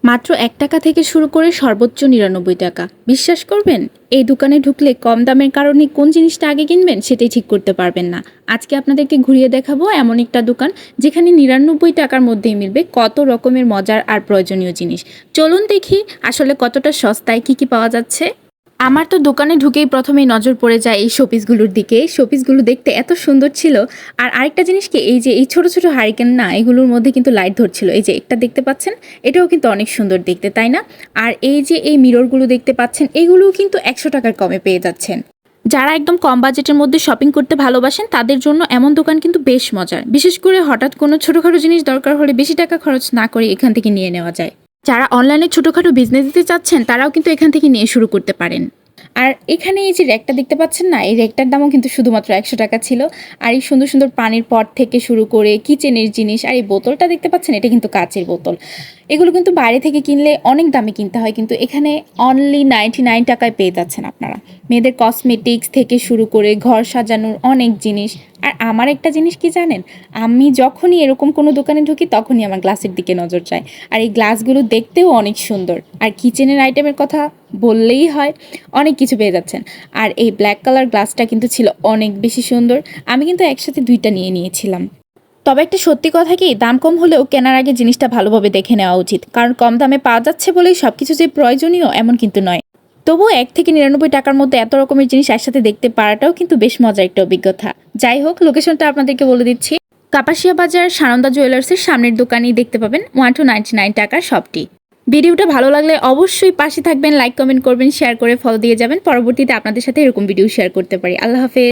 মাত্র ১ টাকা থেকে শুরু করে সর্বোচ্চ ৯৯ টাকা। বিশ্বাস করবেন? এই দোকানে ঢুকলে কম দামের কারণে কোন জিনিসটা আগে কিনবেন সেটাই ঠিক করতে পারবেন না। আজকে আপনাদেরকে ঘুরিয়ে দেখাবো এমন একটা দোকান যেখানে ৯৯ টাকার মধ্যেই মিলবে কত রকমের মজার আর প্রয়োজনীয় জিনিস। চলুন দেখি আসলে কতটা সস্তায় কি পাওয়া যাচ্ছে। আমার তো দোকানে ঢুকেই প্রথমেই নজর পড়ে যায় এই শোপিসগুলোর দিকে। শোপিসগুলো দেখতে এত সুন্দর ছিল। আর আরেকটা জিনিস কি, এই যে এই ছোট ছোট হারিকেন না, এগুলোর মধ্যে কিন্তু লাইট ধরছিল। এই যে একটা দেখতে পাচ্ছেন, এটাও কিন্তু অনেক সুন্দর দেখতে, তাই না? আর এই যে এই মিররগুলো দেখতে পাচ্ছেন, এগুলোও কিন্তু ১০০ টাকার কমে পেয়ে যাচ্ছেন। যারা একদম কম বাজেটের মধ্যে শপিং করতে ভালোবাসেন তাদের জন্য এমন দোকান কিন্তু বেশ মজার। বিশেষ করে হঠাৎ কোনো ছোটখাটো জিনিস দরকার হলে বেশি টাকা খরচ না করে এখান থেকে নিয়ে নেওয়া যায়। যারা অনলাইনে ছোটখাটো বিজনেস দিতে চাচ্ছেন তারাও কিন্তু এখান থেকে নিয়ে শুরু করতে পারেন। আর এখানে এই যে র্যাকটা দেখতে পাচ্ছেন না, এই র্যাকটার দামও কিন্তু শুধুমাত্র ১০০ টাকা ছিল। আর এই সুন্দর সুন্দর পানির পট থেকে শুরু করে কিচেনের জিনিস, আর এই বোতলটা দেখতে পাচ্ছেন, এটা কিন্তু কাচের বোতল। এগুলো কিন্তু বাইরে থেকে কিনলে অনেক দামে কিনতে হয়, কিন্তু এখানে অনলি 99 টাকায় পেয়ে যাচ্ছেন আপনারা। মেয়েদের কসমেটিক্স থেকে শুরু করে ঘর সাজানোর অনেক জিনিস। আর আমার একটা জিনিস কি জানেন, আমি যখনই এরকম কোনো দোকানে ঢুকি তখনই আমার গ্লাসের দিকে নজর যায়। আর এই গ্লাসগুলো দেখতেও অনেক সুন্দর। আর কিচেনের আইটেমের কথা বললেই হয়, অনেক কিছু পেয়ে যাচ্ছেন। আর এই ব্ল্যাক কালার গ্লাসটা কিন্তু ছিল অনেক বেশি সুন্দর। আমি কিন্তু একসাথে ২টা নিয়ে নিয়েছিলাম। তবে একটা সত্যি কথা কি, দাম কম হলেও কেনার আগে জিনিসটা ভালোভাবে দেখে নেওয়া উচিত, কারণ কম দামে পাওয়া যাচ্ছে বলেই সব কিছু যে প্রয়োজনীয় এমন কিন্তু নয়। তবুও ১ থেকে ৯৯ টাকার মধ্যে এত রকমের জিনিস একসাথে দেখতে পারাটাও কিন্তু বেশ মজার একটা অভিজ্ঞতা। যাই হোক, লোকেশনটা আপনাদেরকে বলে দিচ্ছি। কাপাসিয়া বাজার সানন্দা জুয়েলার্সের সামনের দোকানেই দেখতে পাবেন 1299 টাকার শপটি। ভিডিওটা ভালো লাগলে অবশ্যই পাশে থাকবেন, লাইক কমেন্ট করবেন, শেয়ার করে ফলো দিয়ে যাবেন। পরবর্তীতে আপনাদের সাথে এরকম ভিডিও শেয়ার করতে পারি। আল্লাহ হাফেজ।